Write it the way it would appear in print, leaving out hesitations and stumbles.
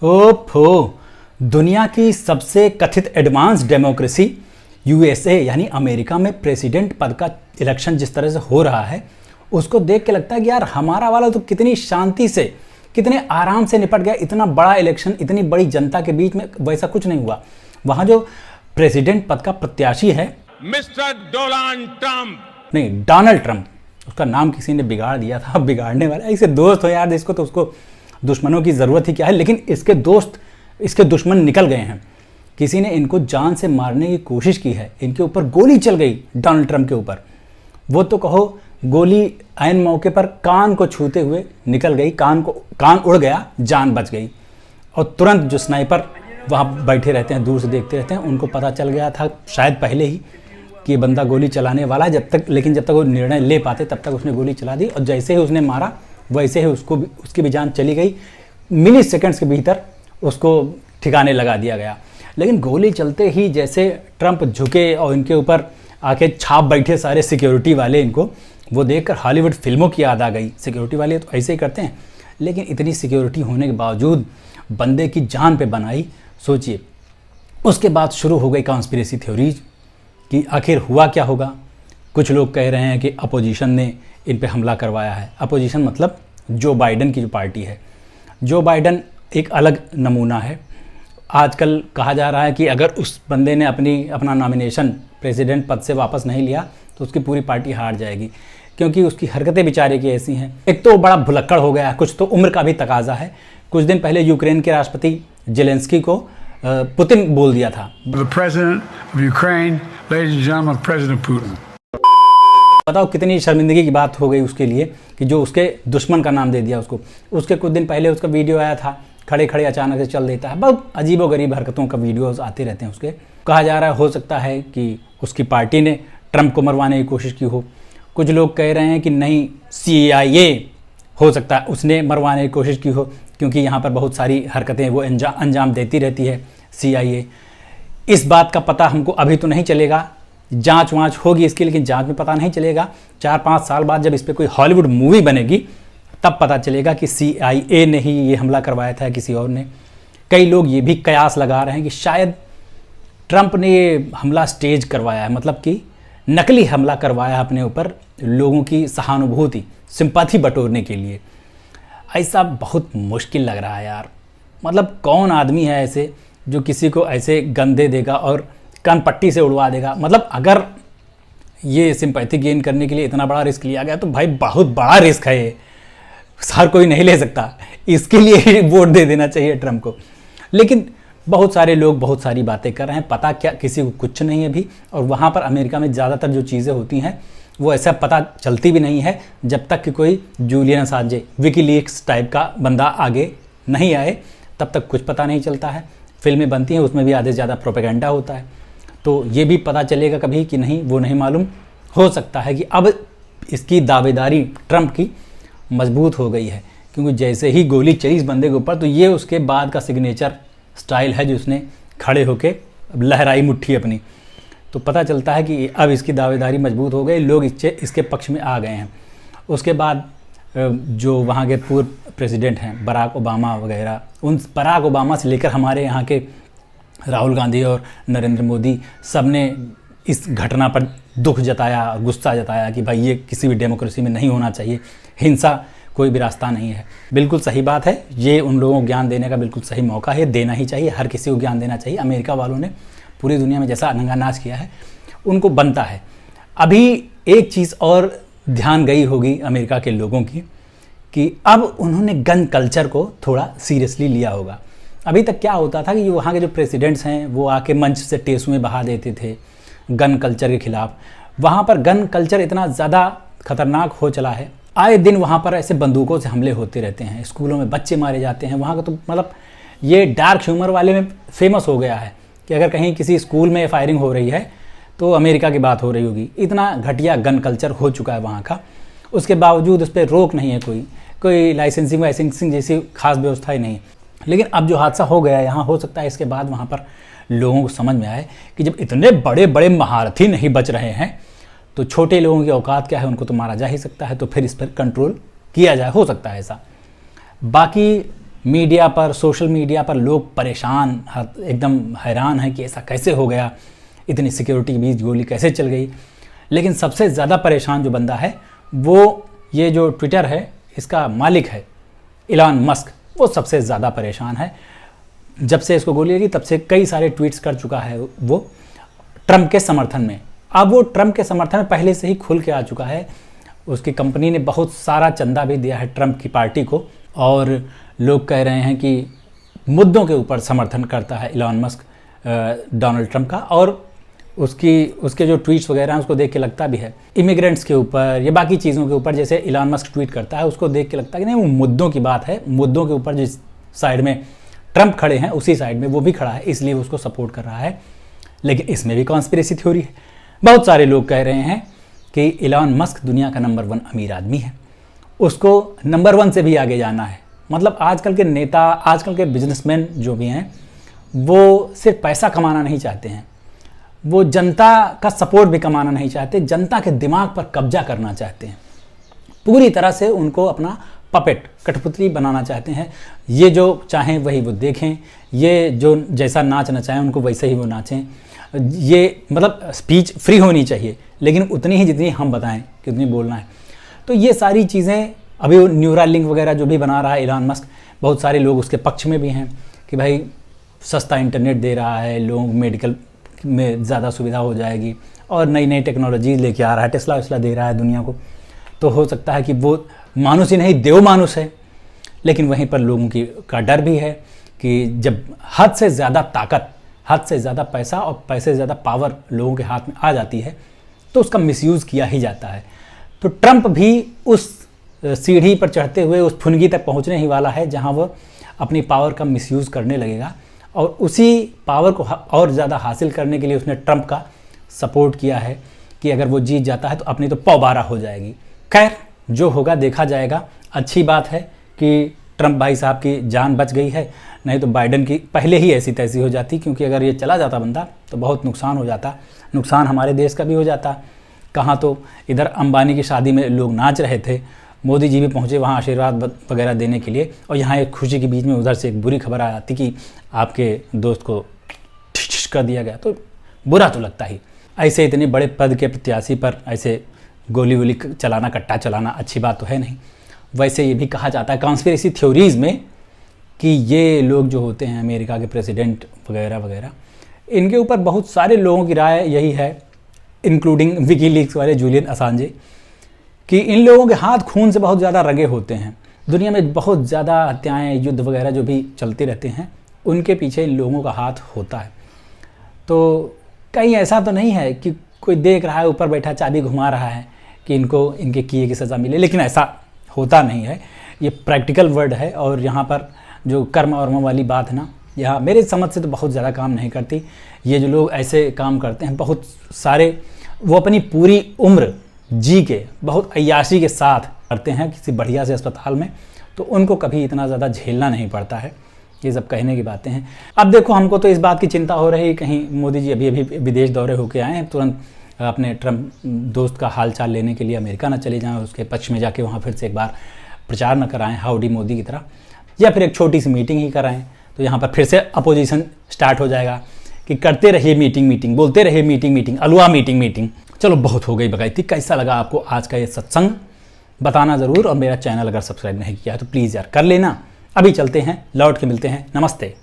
ओफो, दुनिया की सबसे कथित एडवांस डेमोक्रेसी यूएसए यानी अमेरिका में प्रेसिडेंट पद का इलेक्शन जिस तरह से हो रहा है उसको देख के लगता है कि यार हमारा वाला तो कितनी शांति से कितने आराम से निपट गया। इतना बड़ा इलेक्शन इतनी बड़ी जनता के बीच में वैसा कुछ नहीं हुआ। वहां जो प्रेसिडेंट पद का प्रत्याशी है मिस्टर डोनाल्ड ट्रंप, नहीं डोनाल्ड ट्रंप, उसका नाम किसी ने बिगाड़ दिया था। बिगाड़ने वाला ऐसे दोस्त हो यार, इसको तो उसको दुश्मनों की ज़रूरत ही क्या है। लेकिन इसके दोस्त, इसके दुश्मन निकल गए हैं। किसी ने इनको जान से मारने की कोशिश की है, इनके ऊपर गोली चल गई डोनाल्ड ट्रंप के ऊपर। वो तो कहो गोली ऐन मौके पर कान को छूते हुए निकल गई, कान उड़ गया, जान बच गई। और तुरंत जो स्नाइपर वहाँ बैठे रहते हैं, दूर से देखते रहते हैं, उनको पता चल गया था शायद पहले ही कि ये बंदा गोली चलाने वाला है। लेकिन जब तक वो निर्णय ले पाते तब तक उसने गोली चला दी और जैसे ही उसने मारा वैसे ही उसकी भी जान चली गई। मिली सेकेंड्स के भीतर उसको ठिकाने लगा दिया गया। लेकिन गोली चलते ही जैसे ट्रंप झुके और इनके ऊपर आके छाप बैठे सारे सिक्योरिटी वाले, इनको वो देखकर हॉलीवुड फिल्मों की याद आ गई। सिक्योरिटी वाले तो ऐसे ही करते हैं, लेकिन इतनी सिक्योरिटी होने के बावजूद बंदे की जान पे बनाई। सोचिए, उसके बाद शुरू हो गई कॉन्स्पिरेसी थ्योरीज कि आखिर हुआ क्या होगा। कुछ लोग कह रहे हैं कि अपोजिशन ने इन पे हमला करवाया है। अपोजिशन मतलब जो बाइडन की जो पार्टी है। जो बाइडन एक अलग नमूना है। आजकल कहा जा रहा है कि अगर उस बंदे ने अपना नॉमिनेशन प्रेसिडेंट पद से वापस नहीं लिया तो उसकी पूरी पार्टी हार जाएगी, क्योंकि उसकी हरकतें बेचारे की ऐसी हैं। एक तो बड़ा भुलक्कड़ हो गया है, कुछ तो उम्र का भी तकाजा है। कुछ दिन पहले यूक्रेन के राष्ट्रपति जेलेंस्की को पुतिन बोल दिया था। बताओ कितनी शर्मिंदगी की बात हो गई उसके लिए कि जो उसके दुश्मन का नाम दे दिया उसको। उसके कुछ दिन पहले उसका वीडियो आया था, खड़े खड़े अचानक से चल देता है। बहुत अजीबोगरीब हरकतों का वीडियोस आते रहते हैं उसके। कहा जा रहा है हो सकता है कि उसकी पार्टी ने ट्रंप को मरवाने की कोशिश की हो। कुछ लोग कह रहे हैं कि नहीं, CIA हो सकता है उसने मरवाने की कोशिश की हो, क्योंकि यहाँ पर बहुत सारी हरकतें वो अंजाम देती रहती है CIA। इस बात का पता हमको अभी तो नहीं चलेगा, जांच वाँच होगी इसकी, लेकिन जांच में पता नहीं चलेगा। 4-5 साल बाद जब इस पर कोई हॉलीवुड मूवी बनेगी तब पता चलेगा कि CIA ने ही ये हमला करवाया था या किसी और ने। कई लोग ये भी कयास लगा रहे हैं कि शायद ट्रंप ने ये हमला स्टेज करवाया है, मतलब कि नकली हमला करवाया अपने ऊपर लोगों की सहानुभूति, सिंपैथी बटोरने के लिए। ऐसा बहुत मुश्किल लग रहा है यार। मतलब कौन आदमी है ऐसे जो किसी को ऐसे गन दे देगा और कनपट्टी से उड़वा देगा। मतलब अगर ये सिंपैथी गेन करने के लिए इतना बड़ा रिस्क लिया गया तो भाई बहुत बड़ा रिस्क है ये, हर कोई नहीं ले सकता। इसके लिए वोट दे देना चाहिए ट्रंप को। लेकिन बहुत सारे लोग बहुत सारी बातें कर रहे हैं, पता क्या किसी को कुछ नहीं है अभी। और वहाँ पर अमेरिका में ज़्यादातर जो चीज़ें होती हैं वो ऐसा पता चलती भी नहीं है जब तक कि कोई जूलियन असांजे, विकीलीक्स टाइप का बंदा आगे नहीं आए, तब तक कुछ पता नहीं चलता है। फिल्में बनती हैं उसमें भी आधे से ज़्यादा प्रोपेगेंडा होता है, तो ये भी पता चलेगा कभी कि नहीं, वो नहीं मालूम। हो सकता है कि अब इसकी दावेदारी ट्रंप की मजबूत हो गई है, क्योंकि जैसे ही गोली चली इस बंदे के ऊपर तो ये उसके बाद का सिग्नेचर स्टाइल है जो उसने खड़े होके लहराई मुट्ठी अपनी। तो पता चलता है कि अब इसकी दावेदारी मजबूत हो गई, लोग इसके पक्ष में आ गए हैं। उसके बाद जो वहाँ के पूर्व प्रेसिडेंट हैं बराक ओबामा वगैरह, उन बराक ओबामा से लेकर हमारे यहाँ के राहुल गांधी और नरेंद्र मोदी, सब ने इस घटना पर दुख जताया, गुस्सा जताया कि भाई ये किसी भी डेमोक्रेसी में नहीं होना चाहिए, हिंसा कोई भी रास्ता नहीं है। बिल्कुल सही बात है, ये उन लोगों को ज्ञान देने का बिल्कुल सही मौका है, देना ही चाहिए, हर किसी को ज्ञान देना चाहिए। अमेरिका वालों ने पूरी दुनिया में जैसा नंगा नाच किया है उनको बनता है। अभी एक चीज़ और ध्यान गई होगी अमेरिका के लोगों की कि अब उन्होंने गन कल्चर को थोड़ा सीरियसली लिया होगा। अभी तक क्या होता था कि वहाँ के जो प्रेसिडेंट्स हैं वो आके मंच से टेसुएं बहा देते थे गन कल्चर के खिलाफ। वहाँ पर गन कल्चर इतना ज़्यादा खतरनाक हो चला है, आए दिन वहाँ पर ऐसे बंदूकों से हमले होते रहते हैं, स्कूलों में बच्चे मारे जाते हैं। वहाँ का तो मतलब ये डार्क ह्यूमर वाले में फेमस हो गया है कि अगर कहीं किसी स्कूल में फायरिंग हो रही है तो अमेरिका की बात हो रही होगी। इतना घटिया गन कल्चर हो चुका है वहाँ का। उसके बावजूद उस पर रोक नहीं है, कोई लाइसेंसिंग जैसी खास व्यवस्था ही नहीं। लेकिन अब जो हादसा हो गया यहाँ, हो सकता है इसके बाद वहाँ पर लोगों को समझ में आए कि जब इतने बड़े बड़े महारथी नहीं बच रहे हैं तो छोटे लोगों की औकात क्या है, उनको तो मारा जा ही सकता है। तो फिर इस पर कंट्रोल किया जाए, हो सकता है ऐसा। बाकी मीडिया पर, सोशल मीडिया पर लोग परेशान, एकदम हैरान हैं कि ऐसा कैसे हो गया, इतनी सिक्योरिटी के बीच गोली कैसे चल गई। लेकिन सबसे ज़्यादा परेशान जो बंदा है वो ये जो ट्विटर है इसका मालिक है इलॉन मस्क, वो सबसे ज़्यादा परेशान है। जब से इसको गोली लगी तब से कई सारे ट्वीट्स कर चुका है वो ट्रंप के समर्थन में। अब वो ट्रंप के समर्थन में पहले से ही खुल के आ चुका है। उसकी कंपनी ने बहुत सारा चंदा भी दिया है ट्रंप की पार्टी को, और लोग कह रहे हैं कि मुद्दों के ऊपर समर्थन करता है इलॉन मस्क डोनाल्ड ट्रंप का। और उसके जो ट्वीट्स वगैरह हैं उसको देख के लगता भी है इमिग्रेंट्स के ऊपर या बाकी चीज़ों के ऊपर, जैसे इलॉन मस्क ट्वीट करता है उसको देख के लगता है कि नहीं वो मुद्दों की बात है, मुद्दों के ऊपर जिस साइड में ट्रंप खड़े हैं उसी साइड में वो भी खड़ा है, इसलिए उसको सपोर्ट कर रहा है। लेकिन इसमें भी कॉन्स्पिरेसी थ्योरी है। बहुत सारे लोग कह रहे हैं कि इलॉन मस्क दुनिया का नंबर 1 अमीर आदमी है, उसको नंबर 1 से भी आगे जाना है। मतलब आजकल के नेता, आजकल के बिजनेसमैन जो भी हैं वो सिर्फ पैसा कमाना नहीं चाहते हैं, वो जनता का सपोर्ट भी कमाना नहीं चाहते, जनता के दिमाग पर कब्जा करना चाहते हैं, पूरी तरह से उनको अपना पपेट, कठपुतली बनाना चाहते हैं। ये जो चाहें वही वो देखें, ये जो जैसा नाच नचाएं उनको वैसे ही वो नाचें। ये मतलब स्पीच फ्री होनी चाहिए लेकिन उतनी ही जितनी हम बताएं कितनी बोलना है। तो ये सारी चीज़ें, अभी वो न्यूरालिंक वगैरह जो भी बना रहा है इलॉन मस्क, बहुत सारे लोग उसके पक्ष में भी हैं कि भाई सस्ता इंटरनेट दे रहा है, लोगों मेडिकल में ज़्यादा सुविधा हो जाएगी और नई नई टेक्नोलॉजी लेके आ रहा है, टेस्ला वेस्ला दे रहा है दुनिया को। तो हो सकता है कि वो मानुस ही नहीं देव मानुस है। लेकिन वहीं पर लोगों का डर भी है कि जब हद से ज़्यादा ताकत, हद से ज़्यादा पैसा और पैसे से ज़्यादा पावर लोगों के हाथ में आ जाती है तो उसका मिसयूज़ किया ही जाता है। तो ट्रंप भी उस सीढ़ी पर चढ़ते हुए उस फुनगी तक पहुंचने ही वाला है जहां वो अपनी पावर का मिसयूज़ करने लगेगा, और उसी पावर को और ज़्यादा हासिल करने के लिए उसने ट्रंप का सपोर्ट किया है कि अगर वो जीत जाता है तो अपनी तो पौबारा हो जाएगी। खैर जो होगा देखा जाएगा। अच्छी बात है कि ट्रंप भाई साहब की जान बच गई है, नहीं तो बाइडन की पहले ही ऐसी तैसी हो जाती, क्योंकि अगर ये चला जाता बंदा तो बहुत नुकसान हो जाता, नुकसान हमारे देश का भी हो जाता। कहाँ तो इधर अंबानी की शादी में लोग नाच रहे थे, मोदी जी भी पहुँचे वहाँ आशीर्वाद वगैरह देने के लिए, और यहाँ एक खुशी के बीच में उधर से एक बुरी खबर आ जाती कि आपके दोस्त को ठिश कर दिया गया, तो बुरा तो लगता ही। ऐसे इतने बड़े पद के प्रत्याशी पर ऐसे गोली वोली चलाना, कट्टा चलाना अच्छी बात तो है नहीं। वैसे ये भी कहा जाता है कॉन्स्पिरेसी थ्योरीज़ में कि ये लोग जो होते हैं अमेरिका के प्रेसिडेंट वगैरह वगैरह, इनके ऊपर बहुत सारे लोगों की राय यही है, इंक्लूडिंग विकीलीक्स वाले जूलियन असांजे, कि इन लोगों के हाथ खून से बहुत ज़्यादा रंगे होते हैं। दुनिया में बहुत ज़्यादा हत्याएं, युद्ध वगैरह जो भी चलते रहते हैं उनके पीछे इन लोगों का हाथ होता है। तो कहीं ऐसा तो नहीं है कि कोई देख रहा है ऊपर बैठा चाबी घुमा रहा है कि इनको इनके किए की सज़ा मिले, लेकिन ऐसा होता नहीं है। ये प्रैक्टिकल वर्ड है, और यहाँ पर जो कर्म वर्म वाली बात है ना, यहाँ मेरे समझ से तो बहुत ज़्यादा काम नहीं करती। ये जो लोग ऐसे काम करते हैं बहुत सारे, वो अपनी पूरी उम्र जी के बहुत अय्याशी के साथ करते हैं किसी बढ़िया से अस्पताल में, तो उनको कभी इतना ज़्यादा झेलना नहीं पड़ता है। ये सब कहने की बातें हैं। अब देखो, हमको तो इस बात की चिंता हो रही है कहीं मोदी जी अभी विदेश दौरे होके आए हैं, तुरंत अपने ट्रंप दोस्त का हाल चाल लेने के लिए अमेरिका न चले जाएं, उसके पक्ष में जाके वहाँ फिर से एक बार प्रचार न कराएं हाउडी मोदी की तरह, या फिर एक छोटी सी मीटिंग ही कराएं। तो यहाँ पर फिर से अपोजिशन स्टार्ट हो जाएगा कि करते रहिए मीटिंग, बोलते रहिए मीटिंग, अलुआ मीटिंग। चलो बहुत हो गई बगायती। कैसा लगा आपको आज का ये सत्संग बताना ज़रूर, और मेरा चैनल अगर सब्सक्राइब नहीं किया है तो प्लीज़ यार कर लेना। अभी चलते हैं, लौट के मिलते हैं। नमस्ते।